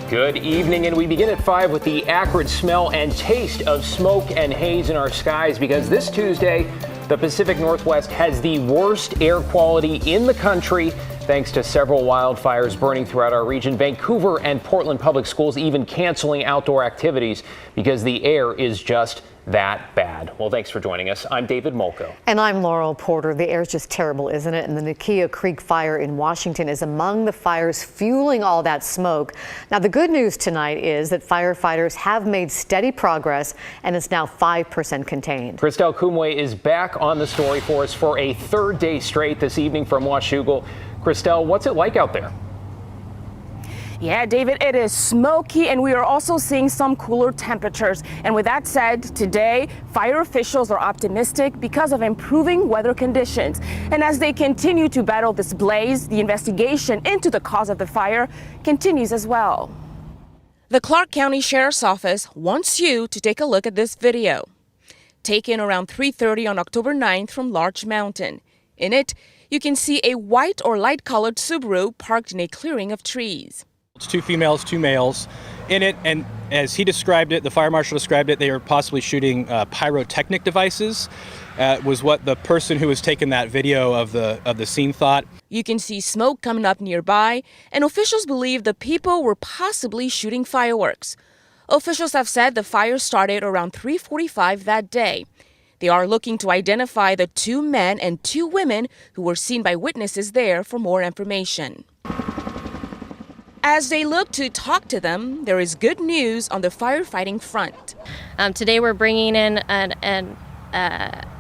Good evening, and we begin at 5 with the acrid smell and taste of smoke and haze in our skies because this Tuesday, the Pacific Northwest has the worst air quality in the country thanks to several wildfires burning throughout our region. Vancouver and Portland public schools even canceling outdoor activities because the air is just that bad. Well, thanks for joining us. I'm David Molko. And I'm Laurel Porter. The air is just terrible, isn't it? And the Nakia Creek fire in Washington is among the fires fueling all that smoke. Now, the good news tonight is that firefighters have made steady progress and it's now 5% contained. Christelle Kumwe is back on the story for us for a third day straight this evening from Washougal. Christelle, what's it like out there? Yeah, David, it is smoky and we are also seeing some cooler temperatures. And with that said, today, fire officials are optimistic because of improving weather conditions. And as they continue to battle this blaze, the investigation into the cause of the fire continues as well. The Clark County Sheriff's Office wants you to take a look at this video. Taken around 3:30 on October 9th from Larch Mountain. In it, you can see a white or light-colored Subaru parked in a clearing of trees. It's 2 females, 2 males in it, and as he described it, the fire marshal described it, they are possibly shooting pyrotechnic devices, was what the person who was taking that video of the scene thought. You can see smoke coming up nearby, and officials believe the people were possibly shooting fireworks. Officials have said the fire started around 3:45 that day. They are looking to identify the 2 men and 2 women who were seen by witnesses there for more information. As they look to talk to them, there is good news on the firefighting front. Today we're bringing in an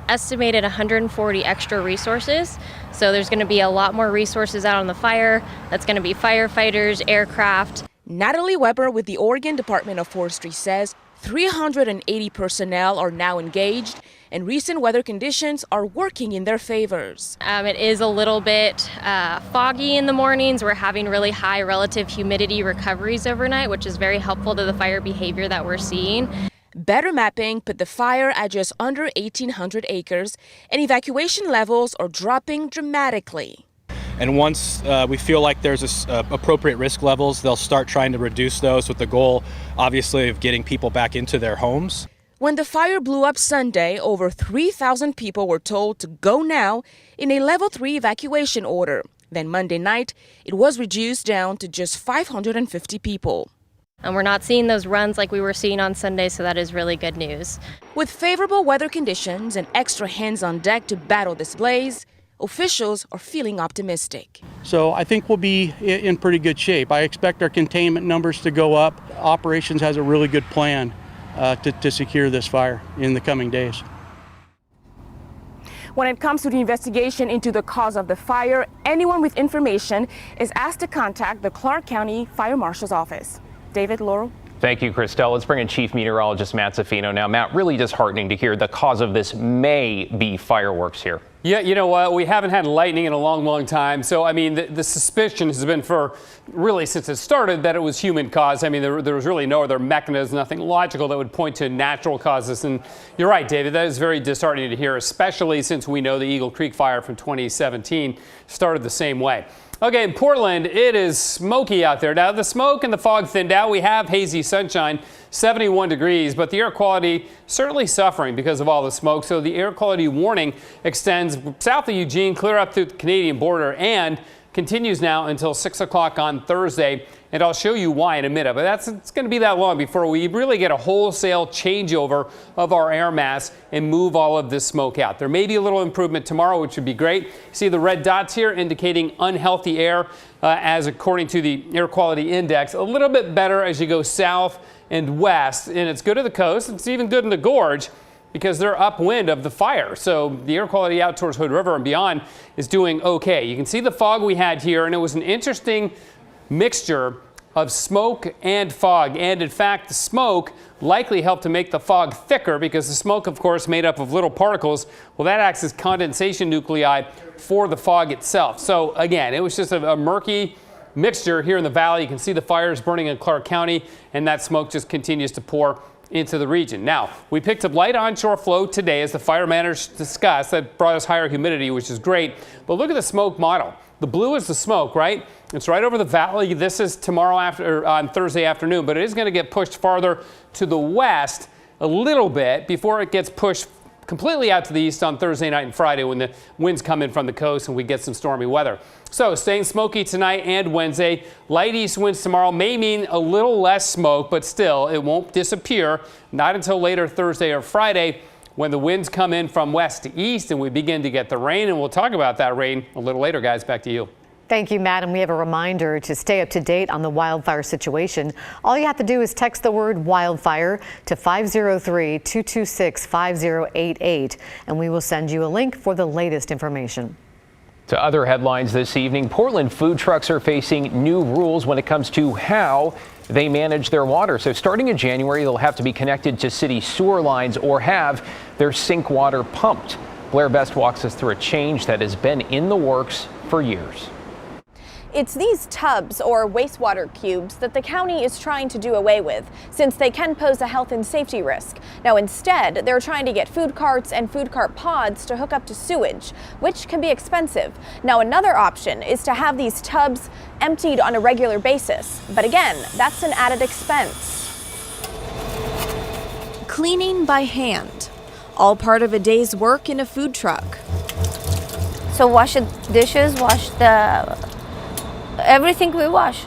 estimated 140 extra resources. So there's going to be a lot more resources out on the fire. That's going to be firefighters, aircraft. Natalie Weber with the Oregon Department of Forestry says 380 personnel are now engaged, and recent weather conditions are working in their favors. It is a little bit foggy in the mornings. We're having really high relative humidity recoveries overnight, which is very helpful to the fire behavior that we're seeing. Better mapping put the fire at just under 1,800 acres, and evacuation levels are dropping dramatically. And once we feel like there's appropriate risk levels, they'll start trying to reduce those with the goal, obviously, of getting people back into their homes. When the fire blew up Sunday, over 3,000 people were told to go now in a level 3 evacuation order. Then Monday night, it was reduced down to just 550 people. And we're not seeing those runs like we were seeing on Sunday, so that is really good news. With favorable weather conditions and extra hands on deck to battle this blaze, officials are feeling optimistic. So I think we'll be in pretty good shape. I expect our containment numbers to go up. Operations has a really good plan to secure this fire in the coming days. When it comes to the investigation into the cause of the fire, anyone with information is asked to contact the Clark County Fire Marshal's office. David, Laurel. Thank you, Christelle. Let's bring in Chief Meteorologist Matt Zaffino now. Matt, really disheartening to hear the cause of this may be fireworks here. Yeah, you know what? We haven't had lightning in a long, long time. So, I mean, the suspicion has been for really since it started that it was human caused. I mean, there was really no other mechanism, nothing logical that would point to natural causes. And you're right, David, that is very disheartening to hear, especially since we know the Eagle Creek fire from 2017 started the same way. Okay, in Portland, it is smoky out there. Now, the smoke and the fog thinned out. We have hazy sunshine, 71 degrees, but the air quality certainly suffering because of all the smoke. So the air quality warning extends south of Eugene, clear up through the Canadian border, and continues now until 6 o'clock on Thursday. And I'll show you why in a minute, but it's going to be that long before we really get a wholesale changeover of our air mass and move all of this smoke out. There may be a little improvement tomorrow, which would be great. See the red dots here indicating unhealthy air as according to the air quality index. A little bit better as you go south and west, and it's good at the coast. It's even good in the gorge because they're upwind of the fire. So the air quality out towards Hood River and beyond is doing okay. You can see the fog we had here, and it was an interesting mixture of smoke and fog. And in fact, the smoke likely helped to make the fog thicker because the smoke, of course, made up of little particles. Well, that acts as condensation nuclei for the fog itself. So again, it was just a murky mixture here in the valley. You can see the fires burning in Clark County, and that smoke just continues to pour into the region. Now, we picked up light onshore flow today as the fire managers discussed. That brought us higher humidity, which is great. But look at the smoke model. The blue is the smoke, right? It's right over the valley. This is tomorrow on Thursday afternoon, but it is going to get pushed farther to the west a little bit before it gets pushed completely out to the east on Thursday night and Friday when the winds come in from the coast and we get some stormy weather. So staying smoky tonight and Wednesday. Light east winds tomorrow may mean a little less smoke, but still it won't disappear. Not until later Thursday or Friday when the winds come in from west to east and we begin to get the rain. And we'll talk about that rain a little later, guys. Back to you. Thank you, Matt. And we have a reminder to stay up to date on the wildfire situation. All you have to do is text the word wildfire to 503-226-5088, and we will send you a link for the latest information. To other headlines this evening, Portland food trucks are facing new rules when it comes to how they manage their water. So starting in January, they'll have to be connected to city sewer lines or have their sink water pumped. Blair Best walks us through a change that has been in the works for years. It's these tubs or wastewater cubes that the county is trying to do away with, since they can pose a health and safety risk. Now instead, they're trying to get food carts and food cart pods to hook up to sewage, which can be expensive. Now another option is to have these tubs emptied on a regular basis. But again, that's an added expense. Cleaning by hand, all part of a day's work in a food truck. So wash the dishes, wash everything we wash.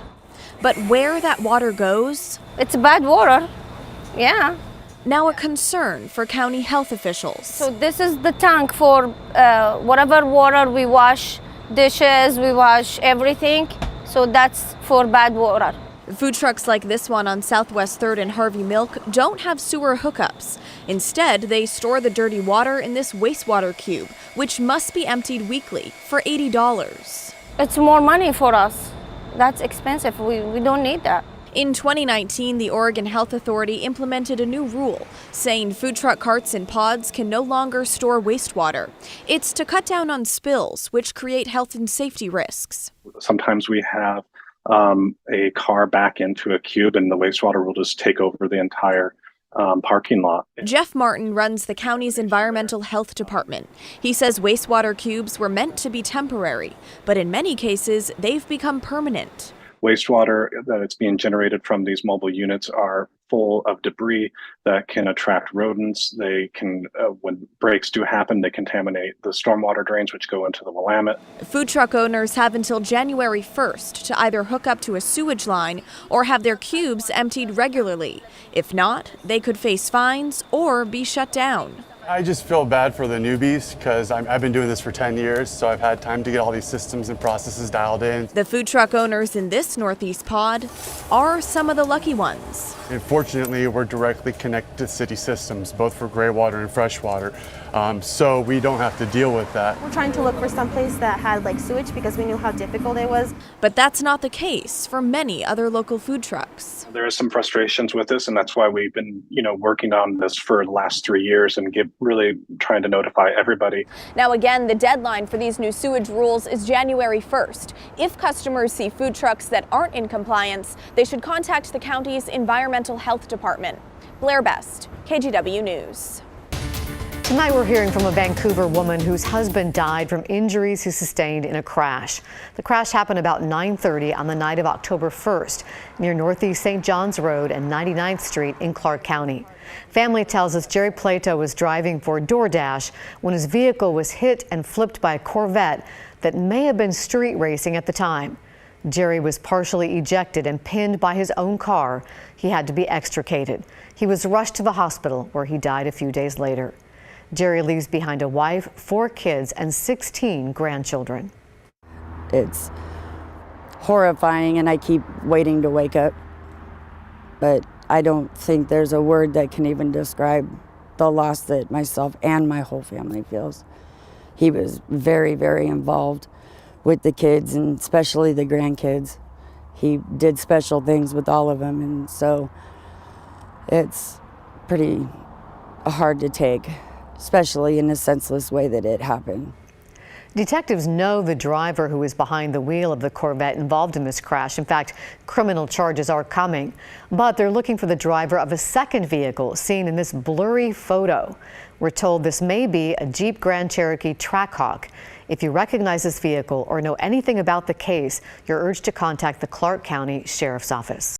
But where that water goes, it's bad water. Yeah. Now a concern for county health officials. So this is the tank for whatever water we wash, dishes, we wash everything. So that's for bad water. Food trucks like this one on Southwest 3rd and Harvey Milk don't have sewer hookups. Instead, they store the dirty water in this wastewater cube, which must be emptied weekly for $80. It's more money for us. That's expensive. We don't need that. In 2019, the Oregon Health Authority implemented a new rule saying food truck carts and pods can no longer store wastewater. It's to cut down on spills, which create health and safety risks. Sometimes we have a car back into a cube and the wastewater will just take over the entire parking lot. Jeff Martin runs the county's environmental health department. He says wastewater cubes were meant to be temporary, but in many cases, they've become permanent. Wastewater that's being generated from these mobile units are full of debris that can attract rodents. They can, when breaks do happen, they contaminate the stormwater drains, which go into the Willamette. Food truck owners have until January 1st to either hook up to a sewage line or have their cubes emptied regularly. If not, they could face fines or be shut down. I just feel bad for the newbies because I've been doing this for 10 years, so I've had time to get all these systems and processes dialed in. The food truck owners in this Northeast pod are some of the lucky ones. And fortunately, we're directly connected to city systems, both for gray water and fresh water, so we don't have to deal with that. We're trying to look for some place that had like sewage because we knew how difficult it was. But that's not the case for many other local food trucks. There is some frustrations with this, and that's why we've been, working on this for the last 3 years and really trying to notify everybody. Now again, the deadline for these new sewage rules is January 1st. If customers see food trucks that aren't in compliance, they should contact the county's environmental health department. Blair Best, KGW News. Tonight we're hearing from a Vancouver woman whose husband died from injuries he sustained in a crash. The crash happened about 9:30 on the night of October 1st near Northeast St. John's Road and 99th Street in Clark County. Family tells us Jerry Plato was driving for DoorDash when his vehicle was hit and flipped by a Corvette that may have been street racing at the time. Jerry was partially ejected and pinned by his own car. He had to be extricated. He was rushed to the hospital where he died a few days later. Jerry leaves behind a wife, 4 kids, and 16 grandchildren. It's horrifying, and I keep waiting to wake up. But I don't think there's a word that can even describe the loss that myself and my whole family feels. He was very, very involved with the kids, and especially the grandkids. He did special things with all of them, and so it's pretty hard to take, especially in a senseless way that it happened. Detectives know the driver who is behind the wheel of the Corvette involved in this crash. In fact, criminal charges are coming, but they're looking for the driver of a second vehicle seen in this blurry photo. We're told this may be a Jeep Grand Cherokee Trackhawk. If you recognize this vehicle or know anything about the case, you're urged to contact the Clark County Sheriff's Office.